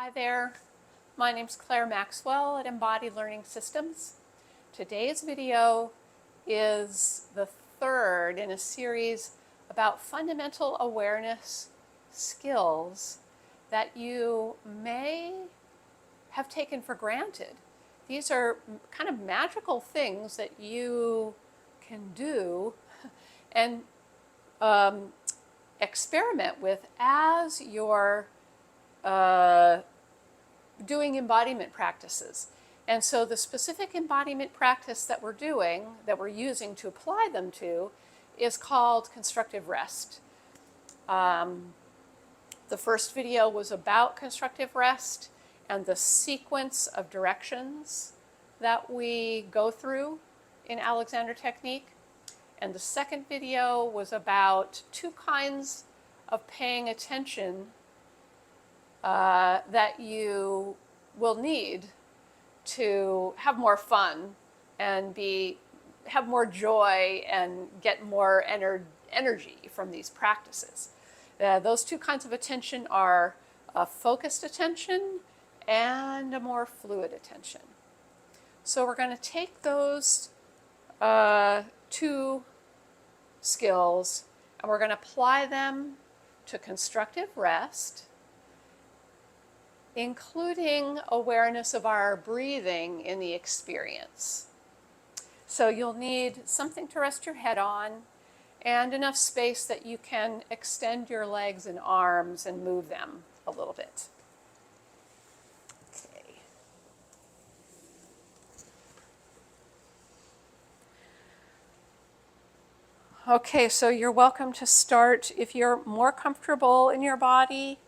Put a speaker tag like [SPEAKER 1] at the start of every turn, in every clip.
[SPEAKER 1] Hi there, my name's Claire Maxwell at Embodied Learning Systems. Today's video is the third in a series about fundamental awareness skills that you may have taken for granted. These are kind of magical things that you can do and experiment with as you're doing embodiment practices. And so the specific embodiment practice that we're using to apply them to, is called constructive rest. The first video was about constructive rest and the sequence of directions that we go through in Alexander Technique. And the second video was about two kinds of paying attention that you will need to have more fun and have more joy and get more energy from these practices. Those two kinds of attention are a focused attention and a more fluid attention. So we're going to take those two skills and we're going to apply them to constructive rest, including awareness of our breathing in the experience. So you'll need something to rest your head on and enough space that you can extend your legs and arms and move them a little bit. Okay. Okay, so you're welcome to start if you're more comfortable in your body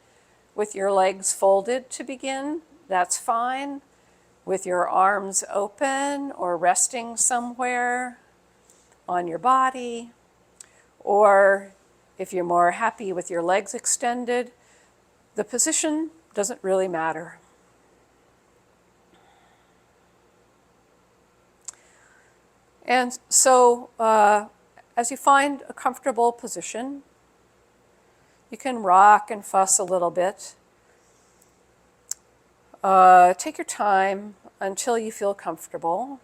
[SPEAKER 1] with your legs folded to begin, that's fine. With your arms open or resting somewhere on your body. Or if you're more happy with your legs extended, the position doesn't really matter. And so as you find a comfortable position, you can rock and fuss a little bit. Take your time until you feel comfortable.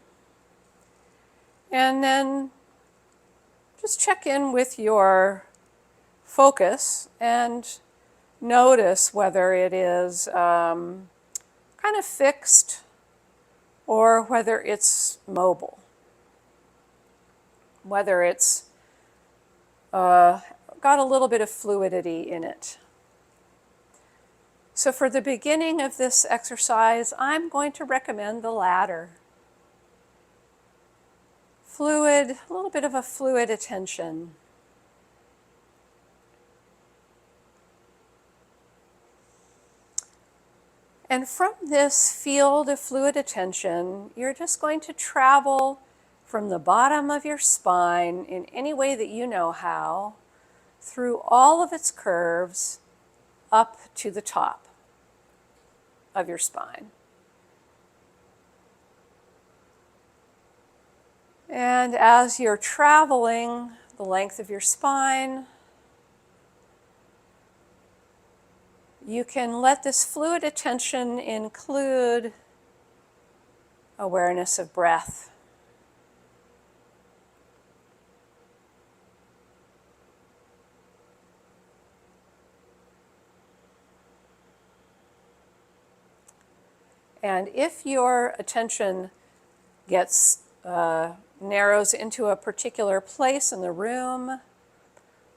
[SPEAKER 1] And then just check in with your focus and notice whether it is kind of fixed or whether it's mobile. Whether it's got a little bit of fluidity in it. So for the beginning of this exercise, I'm going to recommend the latter. Fluid, a little bit of a fluid attention. And from this field of fluid attention, you're just going to travel from the bottom of your spine in any way that you know how, through all of its curves, up to the top of your spine. And as you're traveling the length of your spine, you can let this fluid attention include awareness of breath. And if your attention narrows into a particular place in the room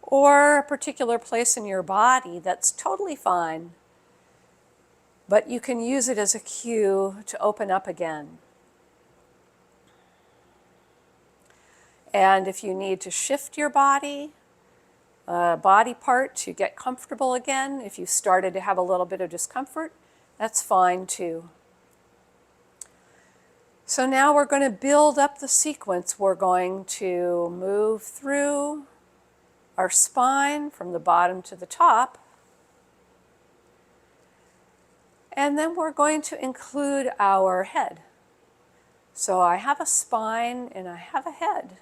[SPEAKER 1] or a particular place in your body, that's totally fine. But you can use it as a cue to open up again. And if you need to shift your body part to get comfortable again, if you started to have a little bit of discomfort, that's fine too. So now we're going to build up the sequence. We're going to move through our spine from the bottom to the top. And then we're going to include our head. So I have a spine and I have a head.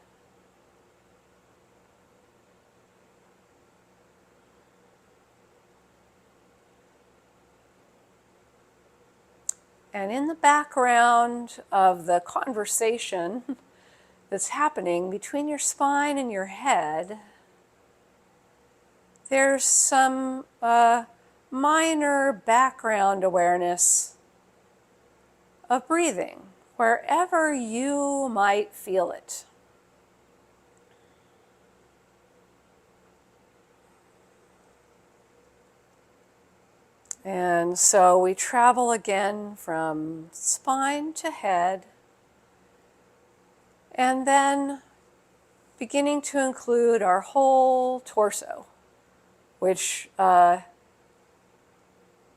[SPEAKER 1] And in the background of the conversation that's happening between your spine and your head, there's some minor background awareness of breathing, wherever you might feel it. And so we travel again from spine to head, and then beginning to include our whole torso, which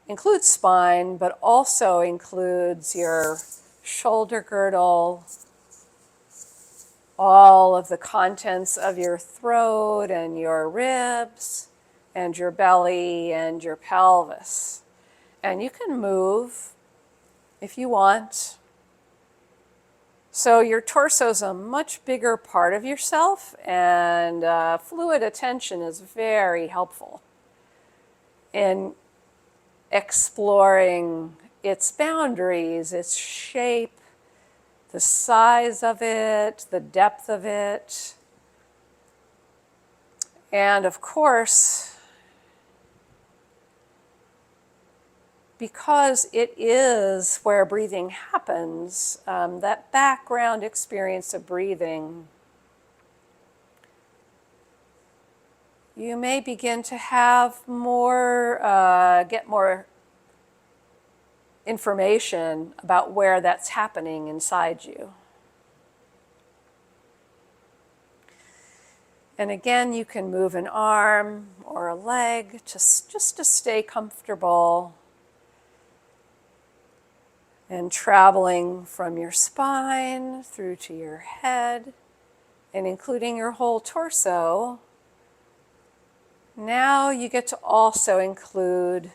[SPEAKER 1] includes spine, but also includes your shoulder girdle, all of the contents of your throat and your ribs and your belly and your pelvis. And you can move if you want. So your torso is a much bigger part of yourself, and fluid attention is very helpful in exploring its boundaries, its shape, the size of it, the depth of it. And of course, because it is where breathing happens, that background experience of breathing, you may begin to have get more information about where that's happening inside you. And again, you can move an arm or a leg just to stay comfortable, and traveling from your spine through to your head and including your whole torso. Now you get to also include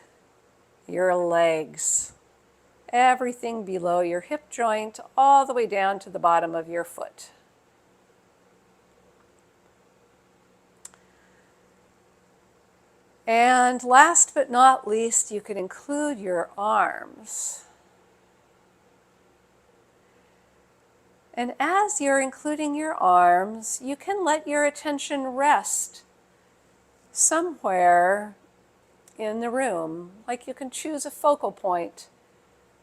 [SPEAKER 1] your legs, everything below your hip joint, all the way down to the bottom of your foot. And last but not least, you can include your arms. And as you're including your arms, you can let your attention rest somewhere in the room. Like you can choose a focal point.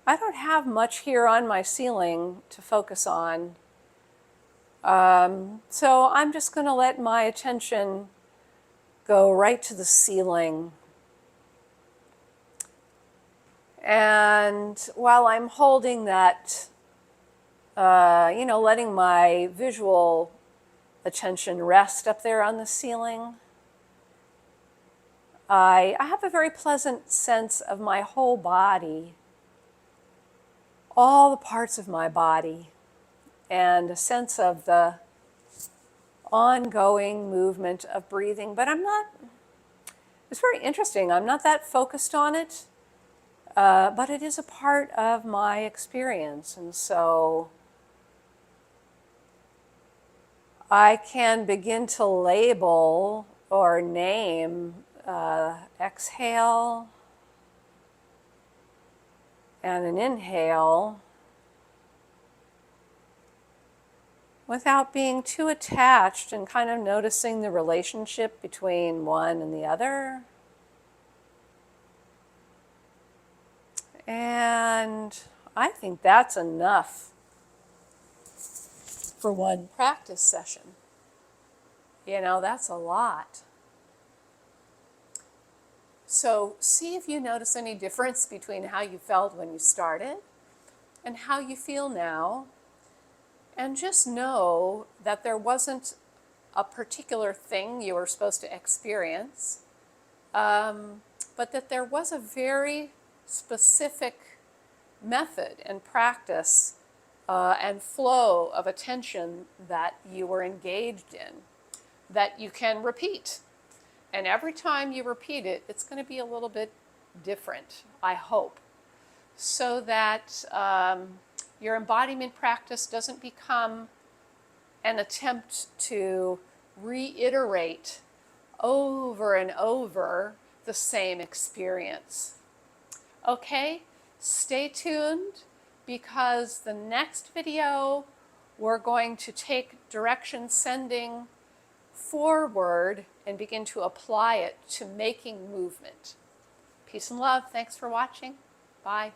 [SPEAKER 1] I don't have much here on my ceiling to focus on. So I'm just going to let my attention go right to the ceiling. And while I'm holding that, letting my visual attention rest up there on the ceiling, I have a very pleasant sense of my whole body, all the parts of my body, and a sense of the ongoing movement of breathing. But it's very interesting, I'm not that focused on it, but it is a part of my experience. And so I can begin to label or name exhale and an inhale without being too attached, and kind of noticing the relationship between one and the other. And I think that's enough for one practice session. That's a lot. So see if you notice any difference between how you felt when you started and how you feel now. And just know that there wasn't a particular thing you were supposed to experience, but that there was a very specific method and practice and flow of attention that you were engaged in that you can repeat. And every time you repeat it, it's going to be a little bit different, I hope, so that your embodiment practice doesn't become an attempt to reiterate over and over the same experience. Okay, Stay tuned, because the next video we're going to take direction sending forward and begin to apply it to making movement. Peace and love. Thanks for watching. Bye.